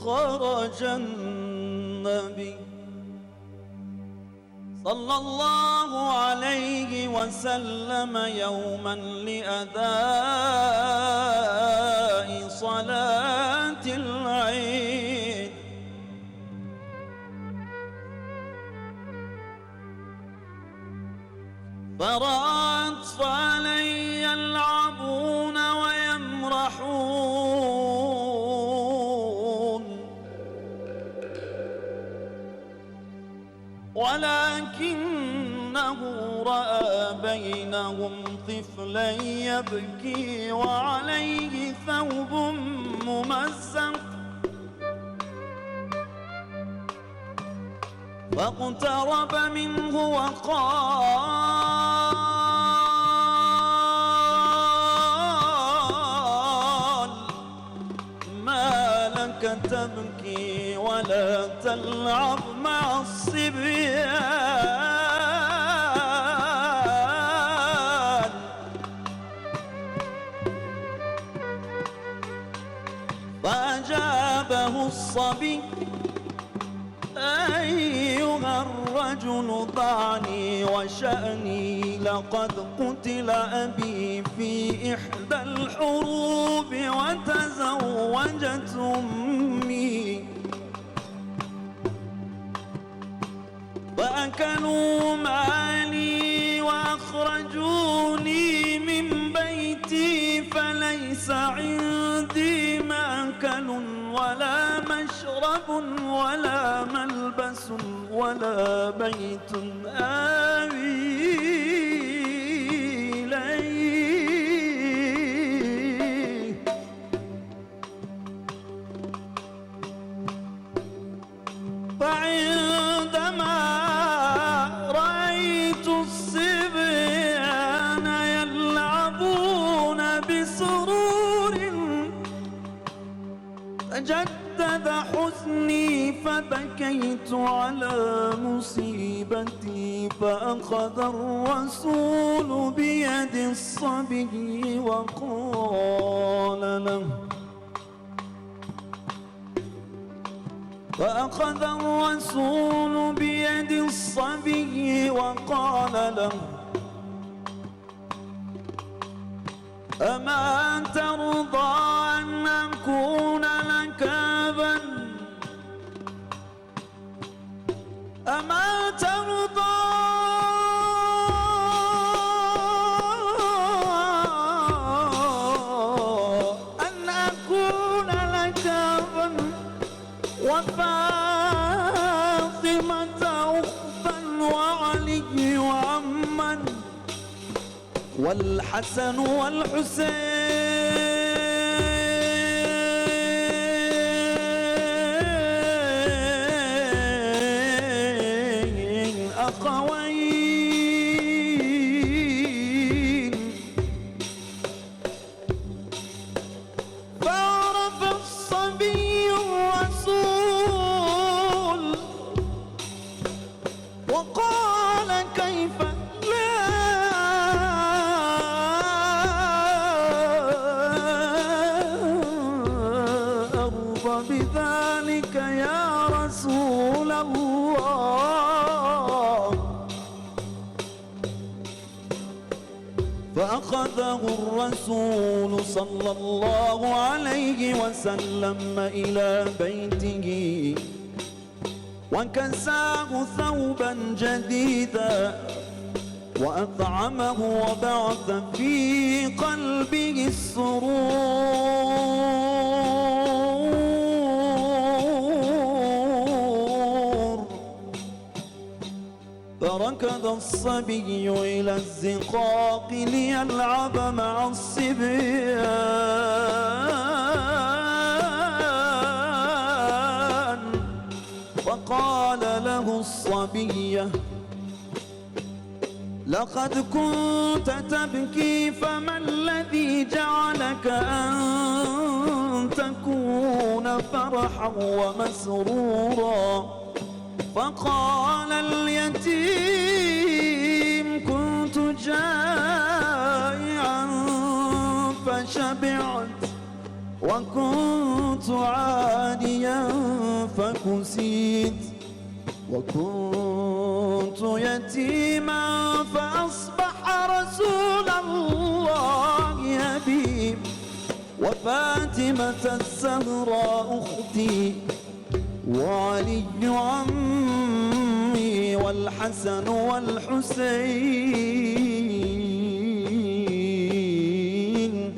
خرج النبي صلى الله عليه وسلم يوما لأداء صلاة العيد، فرأى أطفالا يلعبون ويمرحون، ولكنه رأى بينهم طفلا يبكي وعليه ثوب ممزق، فاقترب منه وقال: ما لك تبكي ولا تلعب مع الصبيان؟ فأجابه الصبي: أيها الرجل ضعني وشأني، لقد قتل أبي في إحدى الحروب وتزوجت أمي، فأكلوا مالي وأخرجوني من بيتي، فليس عندي مأكل ولا مشرب ولا ملبس ولا بيت آوي إليه. فعندما رأيت الصبيان يلعبون بسرور تجدد حزني، فبكيت على مصيبتي، فأخذ الرسول بيد الصبي وقال له أما ترضى أن أكون لك أبا؟ أما ترضى أن أكون لك أبا وفاطمة أختا وعلي وعما والحسن والحسين أخوين؟ فعرف الصبي الرسول وقال: كيف لا أرضى بذلك يا رسول الله؟ فأخذه الرسول صلى الله عليه وسلم إلى بيته وكساه ثوبا جديدا وأطعمه وبعث في قلبه السرور، فركض الصبي إلى الزقاق ليلعب مع الصبيان، فقال له الصبي: لقد كنت تبكي، فما الذي جعلك أن تكون فرحا ومسرورا؟ فقال اليتيم: كنت جائعا فشبعت وكنت عانيا فكسيت وكنت يتيما فأصبح رسول الله أبي وفاتمة الزهراء أختي وعلي عمي والحسن والحسين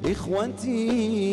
إخوتي.